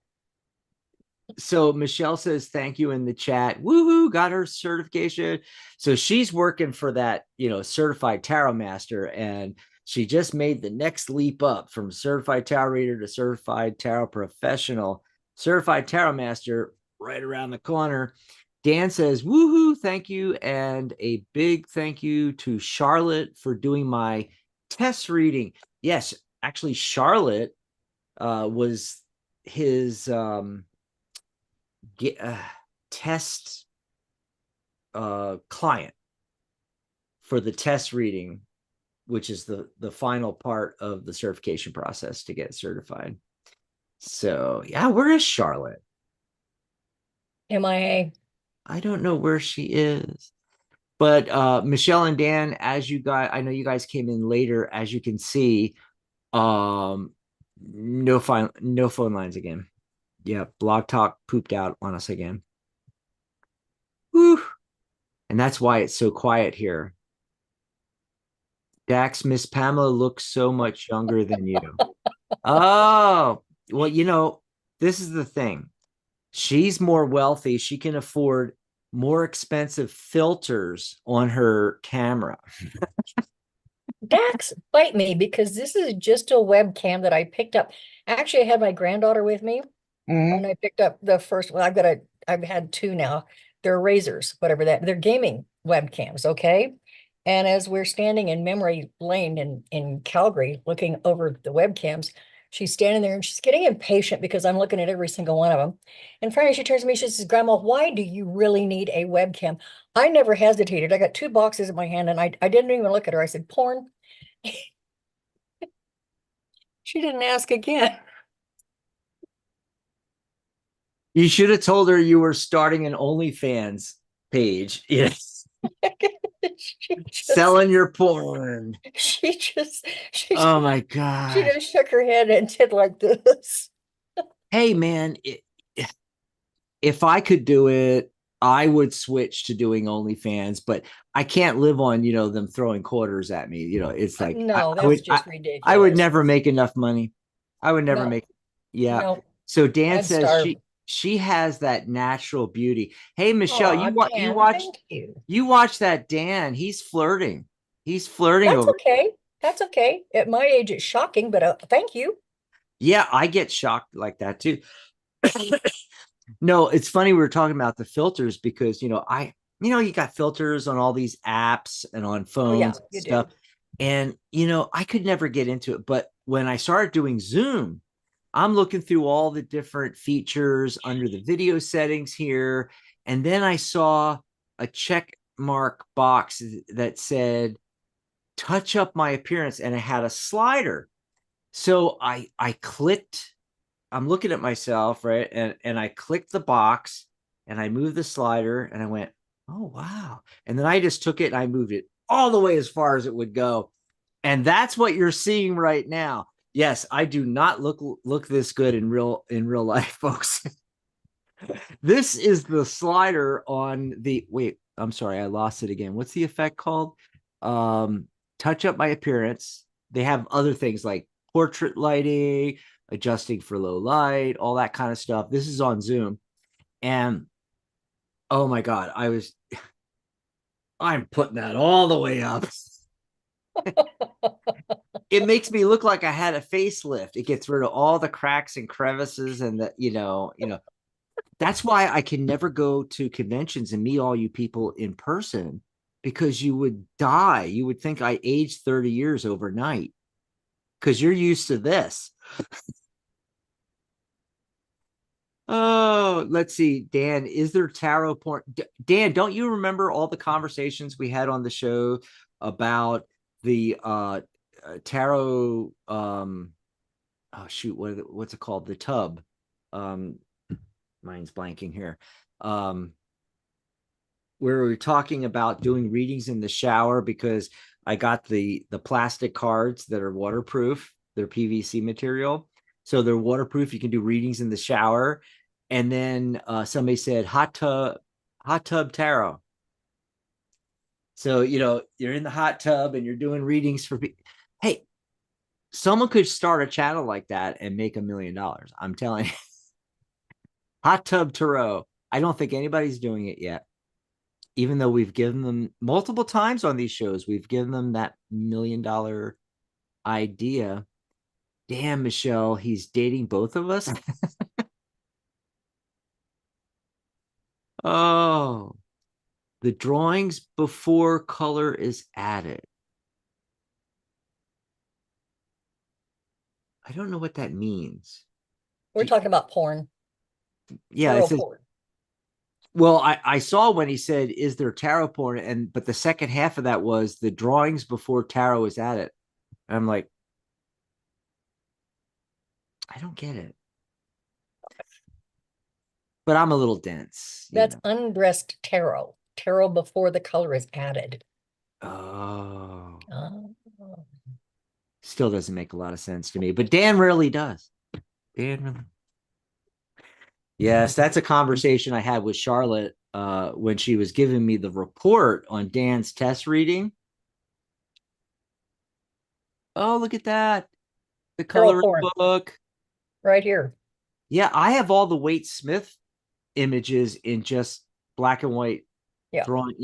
So Michelle says thank you in the chat. Woohoo, got her certification. So she's working for that, certified tarot master, and she just made the next leap up from certified tarot reader to certified tarot professional. Certified tarot master right around the corner. Dan says, woohoo, thank you. And a big thank you to Charlotte for doing my test reading. Yes, actually, Charlotte was his test client for the test reading, which is the final part of the certification process to get certified. So yeah, where is Charlotte? MIA. I don't know where she is. But Michelle and Dan, as you guys, I know you guys came in later, as you can see, no phone lines again. Yeah, Blog Talk pooped out on us again. Whew. And that's why it's so quiet here. Dax, Miss Pamela looks so much younger than you. Oh, well, this is the thing. She's more wealthy. She can afford more expensive filters on her camera. Dax, bite me because this is just a webcam that I picked up. Actually, I had my granddaughter with me and I picked up the first one. I've had two now. They're razors, whatever that, they're gaming webcams, okay? And as we're standing in memory lane in Calgary, looking over the webcams, she's standing there and she's getting impatient because I'm looking at every single one of them. And finally, she turns to me, she says, Grandma, why do you really need a webcam? I never hesitated. I got two boxes in my hand and I didn't even look at her. I said, porn. She didn't ask again. You should have told her you were starting an OnlyFans page. Yes. She just, Selling your porn. she just, she Oh my She God. just shook her head and did like this. Hey, man, if I could do it, I would switch to doing OnlyFans, but I can't live on, them throwing quarters at me. It's like No, I that's would just I would ridiculous. never make enough money. I would never No, make. Yeah. no, So Dan I'd says starve. she has that natural beauty. Hey, Michelle, Oh, Dan, thank you. you watch that Dan. He's flirting. He's flirting That's over. okay. That's okay. At my age, it's shocking, but thank you. Yeah, I get shocked like that too. No, it's funny we were talking about the filters because you got filters on all these apps and on Oh, yeah, phones and you stuff. do. And I could never get into it. But when I started doing Zoom, I'm looking through all the different features under the video settings here. And then I saw a check mark box that said touch up my appearance, and it had a slider. So I clicked. I'm looking at myself, right? And I clicked the box and I moved the slider and I went, oh wow. And then I just took it and I moved it all the way as far as it would go. And that's what you're seeing right now. Yes, I do not look this good in real life, folks. This is the slider on the wait, I'm sorry, I lost it again. What's the effect called? Um, touch up my appearance. They have other things like portrait lighting, adjusting for low light, all that kind of stuff. This is on Zoom. And oh my God, I'm putting that all the way up. It makes me look like I had a facelift. It gets rid of all the cracks and crevices and that's why I can never go to conventions and meet all you people in person because you would die. You would think I aged 30 years overnight because you're used to this. Oh, let's see. Dan, is there tarot porn? Dan, don't you remember all the conversations we had on the show about the tarot oh shoot, what's it called? The tub. Um mine's blanking here. Where we were talking about doing readings in the shower because I got the plastic cards that are waterproof. They're PVC material. So they're waterproof. You can do readings in the shower. And then somebody said hot tub tarot. So, you're in the hot tub and you're doing readings for people. Hey, someone could start a channel like that and make $1 million. I'm telling you. Hot tub tarot. I don't think anybody's doing it yet. Even though we've given them multiple times on these shows, we've given them that $1 million idea. Damn, Michelle, he's dating both of us. Oh, the drawings before color is added. I don't know what that means. We're talking about porn, Yeah, it tarot says, porn. well, I saw when he said, is there tarot porn? But the second half of that was the drawings before tarot is added. And I'm like, I don't get it. But I'm a little dense. That's undressed tarot. Tarot before the color is added. Oh, Oh. still doesn't make a lot of sense to me. But Dan rarely does. Dan really. Yes, that's a conversation I had with Charlotte when she was giving me the report on Dan's test reading. Oh, look at that. The Tarot coloring porn, book. right here. Yeah, I have all the Waite Smith images in just black and white Yeah. drawing,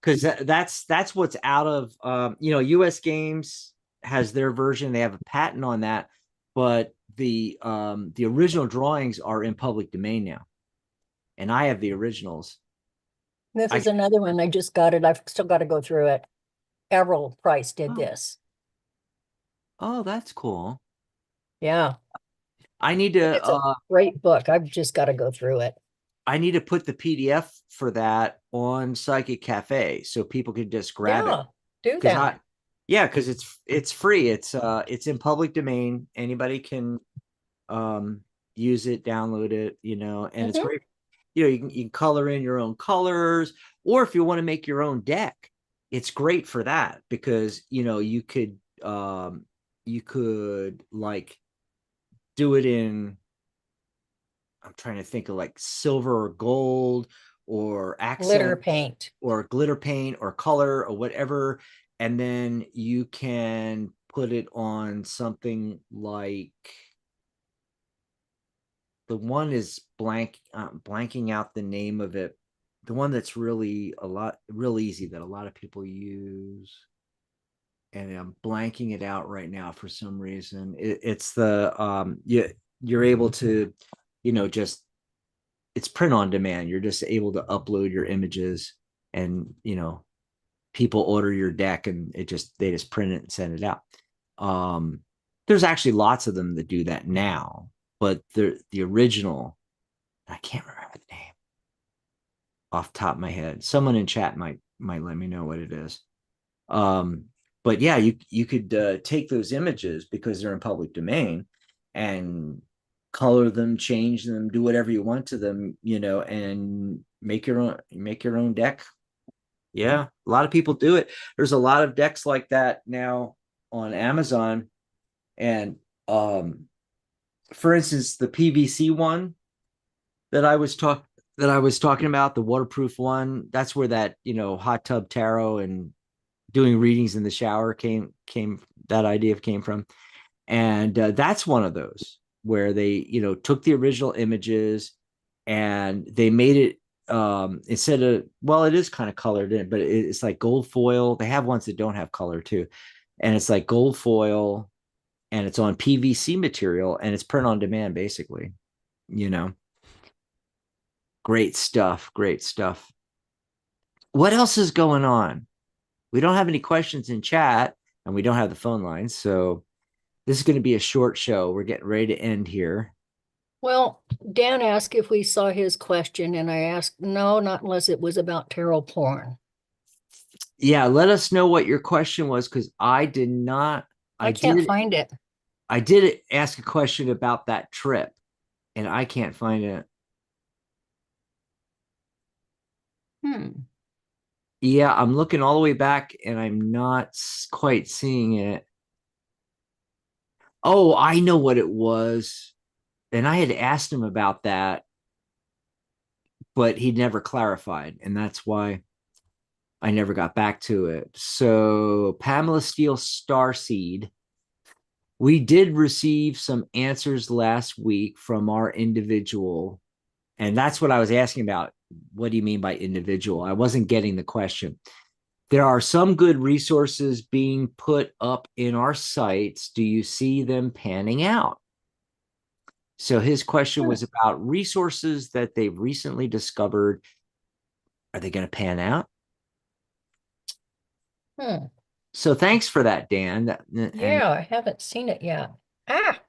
because that's what's out of US Games has their version. They have a patent on that, but the original drawings are in public domain now, and I have the originals. This I is another one. I just got it. I've still got to go through it. Avril Price did Oh, this. oh, that's cool. Yeah. I need to It's a great book. I've just got to go through it. I need to put the PDF for that on Psychic Cafe so people can just grab it. Yeah, do Because that. because it's free. It's in public domain. Anybody can um use it, download it, and it's Hmm. great. You can color in your own colors, or if you want to make your own deck, it's great for that because you could like do it in, I'm trying to think of like silver or gold or Glitter accents paint. or glitter paint or color or whatever. And then you can put it on something like the one is blanking out the name of it. The one that's real easy that a lot of people use. And I'm blanking it out right now for some reason. It's you're able to, just it's print on demand. You're just able to upload your images and people order your deck and they just print it and send it out. Um there's actually lots of them that do that now, but the original, I can't remember the name off the top of my head. Someone in chat might let me know what it is. Um but yeah, you could take those images because they're in public domain and color them, change them, do whatever you want to them, and make your own deck. Yeah, a lot of people do it. There's a lot of decks like that now on Amazon. And for instance, the PVC one that I was talking about, the waterproof one, that's where that, hot tub tarot and doing readings in the shower came that idea came from. And that's one of those where they took the original images and they made it, instead of, well, it is kind of colored in, but it's like gold foil. They have ones that don't have color too, and it's like gold foil and it's on PVC material and it's print on demand basically. you know Great stuff, great stuff. What else is going on? We don't have any questions in chat and we don't have the phone lines, so this is going to be a short show. We're getting ready to end here. Well, Dan asked if we saw his question, and I asked, no, not unless it was about tarot porn. Yeah, let us know what your question was because I did not. I I can't did. find it. I did ask a question about that trip, and I can't find it. Hmm. Yeah, I'm looking all the way back, and I'm not quite seeing it. Oh, I know what it was, and I had asked him about that, but he never clarified, and that's why. I never got back to it. So Pamela Steele Starseed. We did receive some answers last week from our individual. And that's what I was asking about. What do you mean by individual? I wasn't getting the question. There are some good resources being put up in our sites. Do you see them panning out? So his question Hmm. was about resources that they've recently discovered. Are they going to pan out? Hmm. So thanks for that, Dan. And Yeah, I haven't seen it yet. Ah,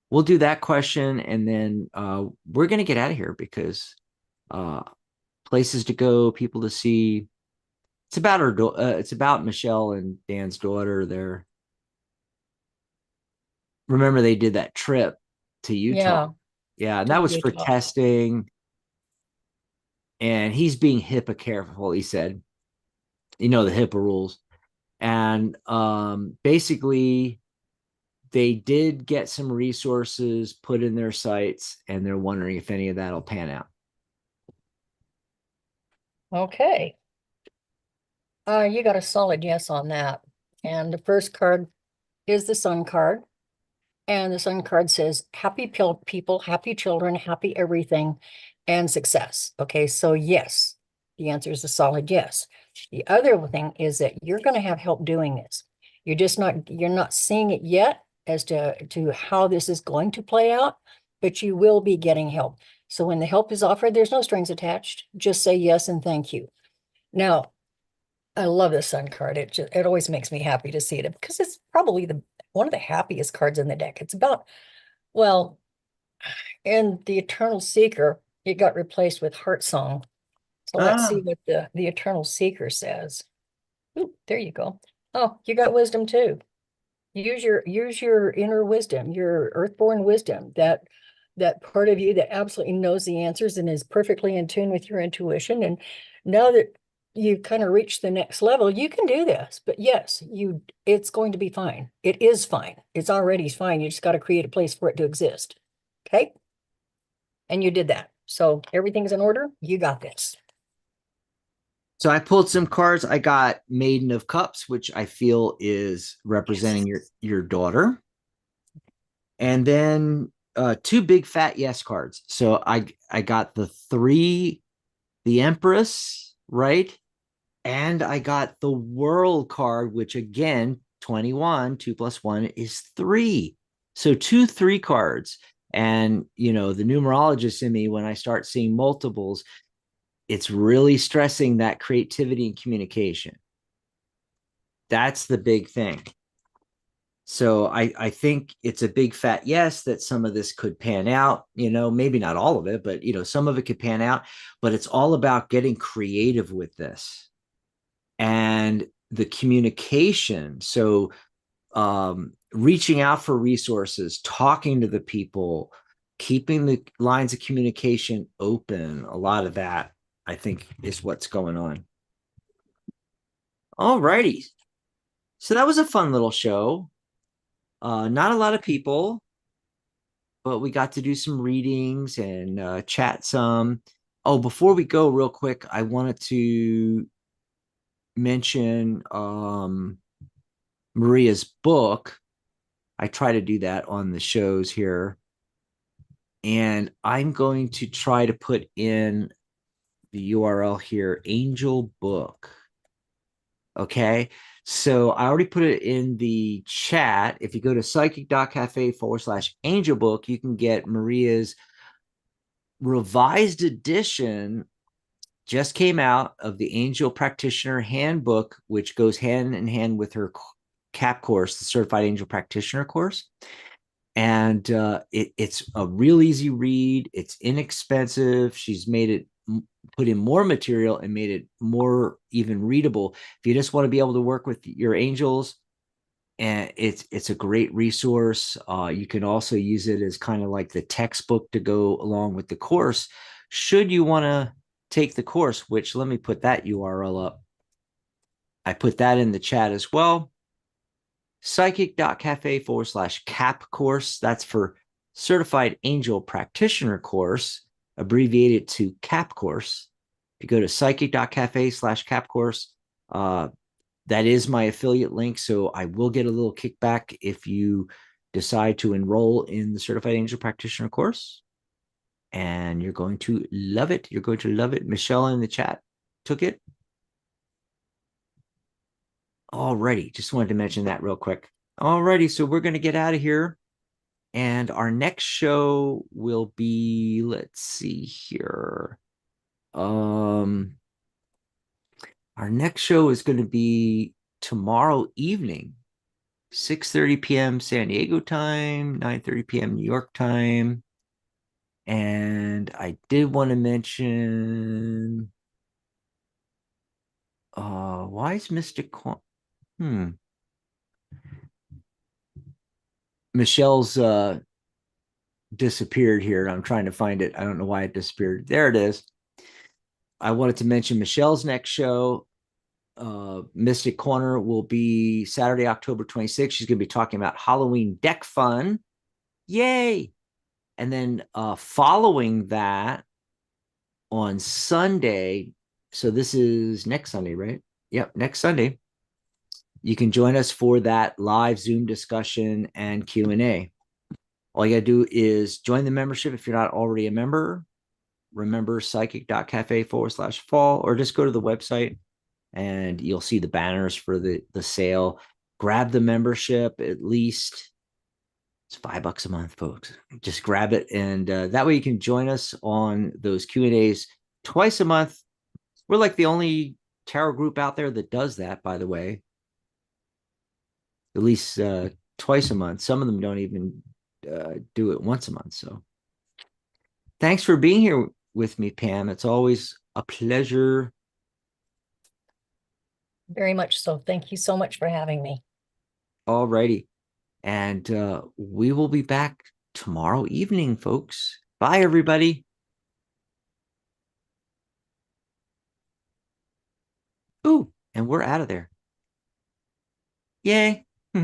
we'll do that question, and then we're going to get out of here because uh, places to go, people to see. It's about her. It's about Michelle and Dan's daughter. There, remember they did that trip to Utah. yeah, Yeah, and to that was for Utah. testing. And he's being HIPAA careful. He said, the HIPAA rules. And basically, they did get some resources put in their sites, and they're wondering if any of that will pan out. Okay. You got a solid yes on that. And the first card is the Sun card. And the Sun card says happy people, happy children, happy everything, and success. Okay, so yes, the answer is a solid yes. The other thing is that you're going to have help doing this. You're not seeing it yet as to how this is going to play out, but you will be getting help. So when the help is offered, there's no strings attached. Just say yes and thank you. Now, I love the Sun card. It always makes me happy to see it because it's probably the one of the happiest cards in the deck. It's about, well, in the Eternal Seeker, it got replaced with Heart Song. So let's see Ah, what the Eternal Seeker says. Ooh, there you go. Oh, you got wisdom too. Use your inner wisdom, your earthborn wisdom, that part of you that absolutely knows the answers and is perfectly in tune with your intuition. And now that you've kind of reached the next level, you can do this. But yes, it's going to be fine. It is fine. It's already fine. You just got to create a place for it to exist. Okay? And you did that. So everything's in order. You got this. so I pulled some cards. I got Maiden of Cups, which I feel is representing Yes. your daughter, and then two big fat yes cards. So I got the three, the Empress, right? And I got the World card, which again, 21, 2 plus 1 is 3. So 2 3 cards. And, the numerologist in me, when I start seeing multiples, it's really stressing that creativity and communication. That's the big thing. So I think it's a big fat yes that some of this could pan out, maybe not all of it, but, some of it could pan out. But it's all about getting creative with this and the communication. So reaching out for resources, talking to the people, keeping the lines of communication open. A lot of that, I think, is what's going on. All righty. So that was a fun little show. Not a lot of people, but we got to do some readings and chat some. Oh, before we go, real quick, I wanted to mention Maria's book. I try to do that on the shows here. And I'm going to try to put in the URL here, Angel Book. Okay. So I already put it in the chat. If you go to psychic.cafe/angel book, you can get Maria's revised edition, just came out, of the Angel Practitioner Handbook, which goes hand in hand with her CAP course, the Certified Angel Practitioner course. And it's a real easy read. It's inexpensive. She's made it, put in more material and made it more even readable. If you just want to be able to work with your angels, and it's a great resource. You can also use it as kind of like the textbook to go along with the course, should you want to take the course. Which, let me put that URL up. I put that in the chat as well. Psychic.cafe/CAP course. That's for Certified Angel Practitioner course, abbreviated to CAP course. If you go to psychic.cafe/CAP course, Uh, that is my affiliate link. So I will get a little kickback if you decide to enroll in the Certified Angel Practitioner course. And you're going to love it. You're going to love it. Michelle in the chat took it. Alrighty. Just wanted to mention that real quick. Alrighty. So we're going to get out of here. And our next show will be, let's see here. Our next show is going to be tomorrow evening, 6:30 p.m. San Diego time, 9:30 p.m. New York time. And I did want to mention why is Mr. Michelle's disappeared here. I'm trying to find it. I don't know why it disappeared. There it is. I wanted to mention Michelle's next show, Mystic Corner, will be Saturday, October 26th. She's going to be talking about Halloween deck fun. Yay! And then following that on Sunday, so this is next Sunday, right? Yep, next Sunday. You can join us for that live Zoom discussion and Q&A. All you got to do is join the membership if you're not already a member. Remember psychic.cafe/fall, or just go to the website and you'll see the banners for the sale. Grab the membership. At least it's $5 a month, folks. Just grab it, and that way you can join us on those Q&As twice a month. We're like the only tarot group out there that does that, by the way. At least twice a month. Some of them don't even do it once a month. So thanks for being here with me, Pam. It's always a pleasure. Very much so. Thank you so much for having me. All righty. And we will be back tomorrow evening, folks. Bye, everybody. Ooh, and we're out of there. Yay.